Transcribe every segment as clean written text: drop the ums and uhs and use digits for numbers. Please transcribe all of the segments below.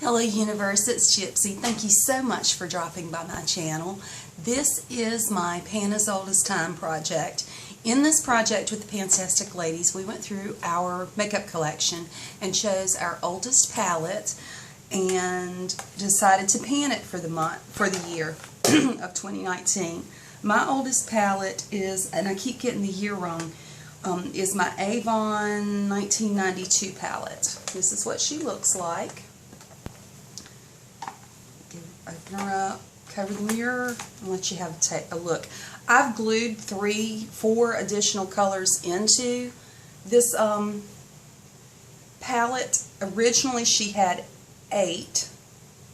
Hello Universe, it's Gypsy. Thank you so much for dropping by my channel. This is my Pan as Old as Time project. In this project with the Fantastic Ladies, we went through our makeup collection and chose our oldest palette and decided to pan it for the year of 2019. My oldest palette is, and I keep getting the year wrong, is my Avon 1992 palette. This is what she looks like. Open her up, cover the mirror, and let you have a look. I've glued 4 additional colors into this palette. Originally she had 8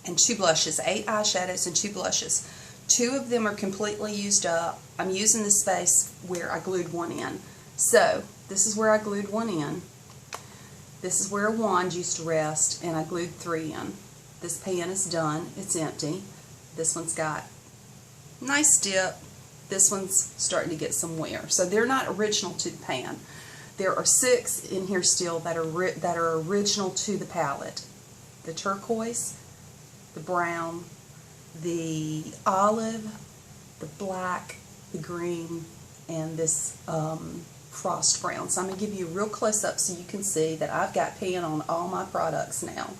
and 2 blushes, 8 eyeshadows and 2 blushes. 2 of them are completely used up. I'm using the space where I glued one in. So this is where I glued one in. This is where a wand used to rest, and I glued 3 in. This pan is done. It's empty. This one's got nice dip. This one's starting to get some wear. So they're not original to the pan. There are 6 in here still that are original to the palette. The turquoise, the brown, the olive, the black, the green, and this frost brown. So I'm going to give you a real close-up so you can see that I've got pan on all my products now.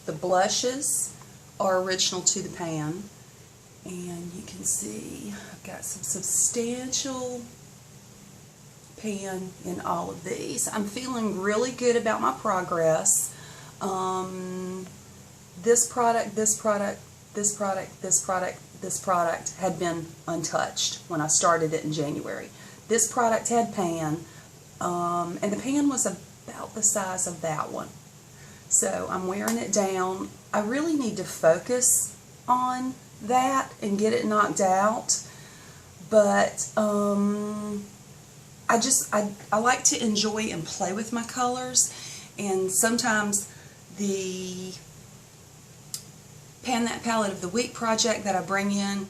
The blushes are original to the pan, and you can see I've got some substantial pan in all of these. I'm feeling really good about my progress. This product had been untouched when I started it in January. This product had pan, and the pan was about the size of that one. So I'm wearing it down. I really need to focus on that and get it knocked out. But I like to enjoy and play with my colors. And sometimes the Pan That Palette of the Week project that I bring in,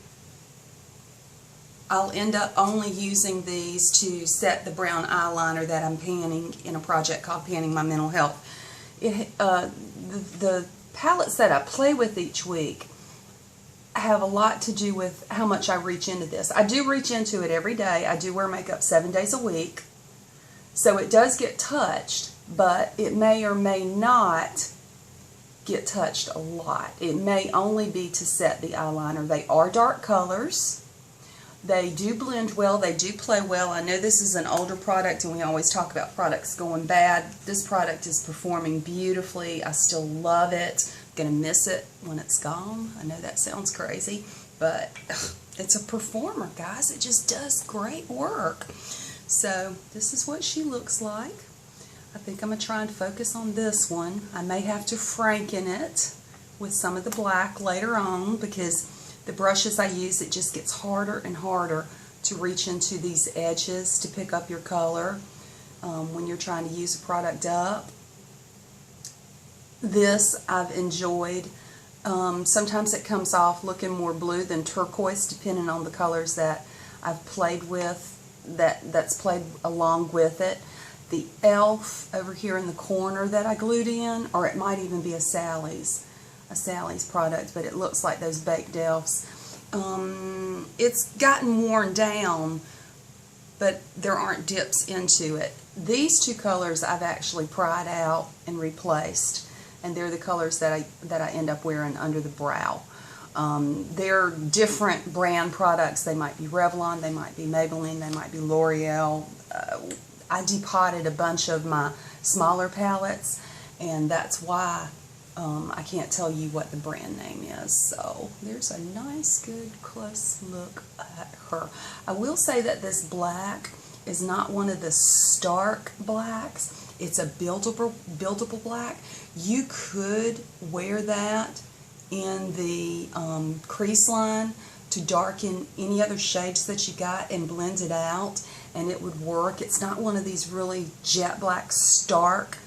I'll end up only using these to set the brown eyeliner that I'm panning in a project called Panning My Mental Health. The palettes that I play with each week have a lot to do with how much I reach into this. I do reach into it every day. I do wear makeup 7 days a week. So it does get touched, but it may or may not get touched a lot. It may only be to set the eyeliner. They are dark colors. They do blend well. They do play well. I know this is an older product, and we always talk about products going bad. This product is performing beautifully. I still love it. I'm going to miss it when it's gone. I know that sounds crazy, but it's a performer, guys. It just does great work. So this is what she looks like. I think I'm going to try and focus on this one. I may have to franken it with some of the black later on, because the brushes I use, it just gets harder and harder to reach into these edges to pick up your color when you're trying to use a product up. This I've enjoyed. Sometimes it comes off looking more blue than turquoise, depending on the colors that I've played with, that's played along with it. The e.l.f. over here in the corner that I glued in, or it might even be a Sally's product, but it looks like those baked e.l.f.'s. It's gotten worn down, but there aren't dips into it. These 2 colors I've actually pried out and replaced, and they're the colors that I end up wearing under the brow. They're different brand products. They might be Revlon, they might be Maybelline, they might be L'Oreal. I depotted a bunch of my smaller palettes, and that's why I can't tell you what the brand name is. So there's a nice, good, close look at her. I will say that this black is not one of the stark blacks. It's a buildable black. You could wear that in the crease line to darken any other shades that you got and blend it out, and it would work. It's not one of these really jet black, stark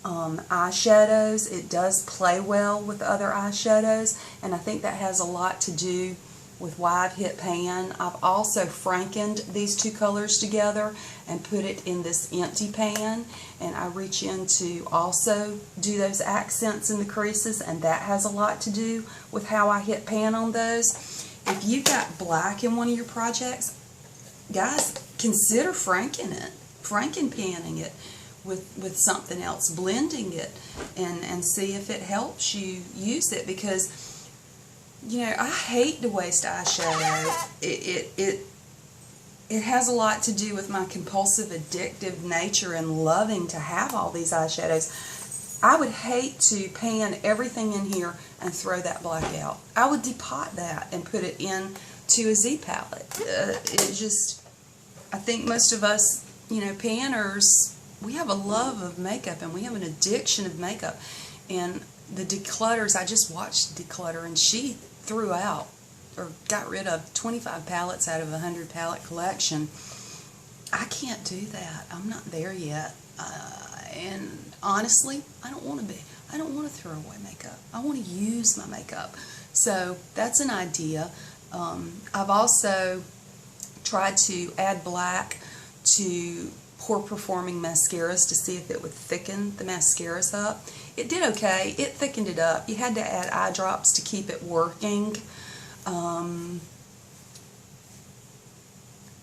eyeshadows. It does play well with other eyeshadows, and I think that has a lot to do with why I've hit pan. I've also frankened these two colors together and put it in this empty pan, and I reach in to also do those accents in the creases, and that has a lot to do with how I hit pan on those. If you've got black in one of your projects, guys, consider franking panning it with something else, blending it, and see if it helps you use it, because you know, I hate to waste eyeshadow. It has a lot to do with my compulsive addictive nature and loving to have all these eyeshadows. I would hate to pan everything in here and throw that black out. I would depot that and put it into a Z palette. I think most of us, you know, panners, we have a love of makeup and we have an addiction of makeup. And the declutters, I just watched declutter, and she threw out or got rid of 25 palettes out of a 100 palette collection. I can't do that. I'm not there yet. And honestly, I don't want to be. I don't want to throw away makeup. I want to use my makeup. So that's an idea. I've also tried to add black to poor performing mascaras to see if it would thicken the mascaras up. It did okay. It thickened it up. You had to add eye drops to keep it working.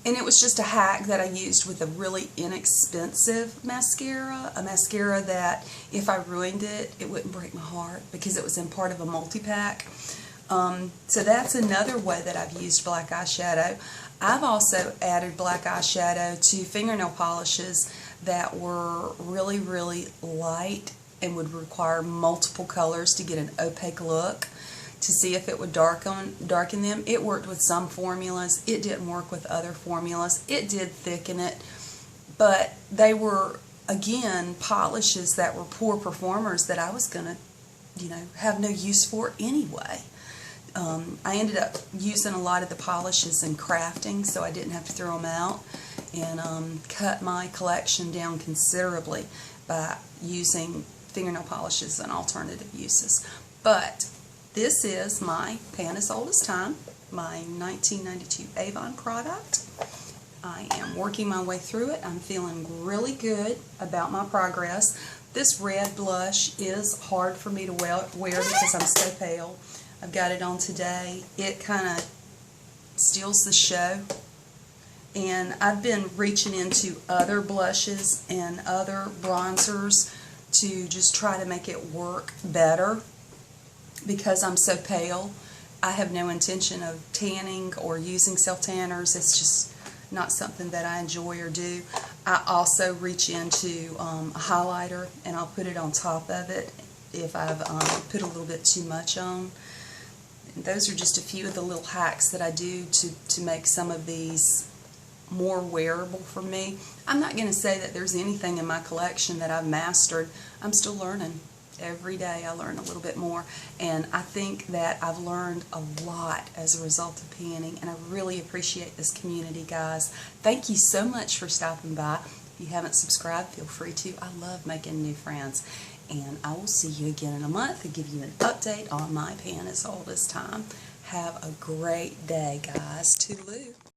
And it was just a hack that I used with a really inexpensive mascara, a mascara that if I ruined it, it wouldn't break my heart because it was in part of a multi-pack. So that's another way that I've used black eyeshadow. I've also added black eyeshadow to fingernail polishes that were really, really light and would require multiple colors to get an opaque look, to see if it would darken them. It worked with some formulas. It didn't work with other formulas. It did thicken it, but they were, again, polishes that were poor performers that I was going to, you know, have no use for anyway. I ended up using a lot of the polishes in crafting, so I didn't have to throw them out, and cut my collection down considerably by using fingernail polishes and alternative uses. But this is my Pan as Old as Time, my 1992 Avon product. I am working my way through it. I'm feeling really good about my progress. This red blush is hard for me to wear because I'm so pale. I've got it on today. It kind of steals the show. And I've been reaching into other blushes and other bronzers to just try to make it work better. Because I'm so pale, I have no intention of tanning or using self-tanners. It's just not something that I enjoy or do. I also reach into a highlighter, and I'll put it on top of it if I've put a little bit too much on. And those are just a few of the little hacks that I do to make some of these more wearable for me. I'm not going to say that there's anything in my collection that I've mastered. I'm still learning. Every day I learn a little bit more, and I think that I've learned a lot as a result of panning, and I really appreciate this community, guys. Thank you so much for stopping by. If you haven't subscribed, feel free to. I love making new friends, and I will see you again in a month to give you an update on my Pan as Old as Time. Have a great day, guys. Toodaloo.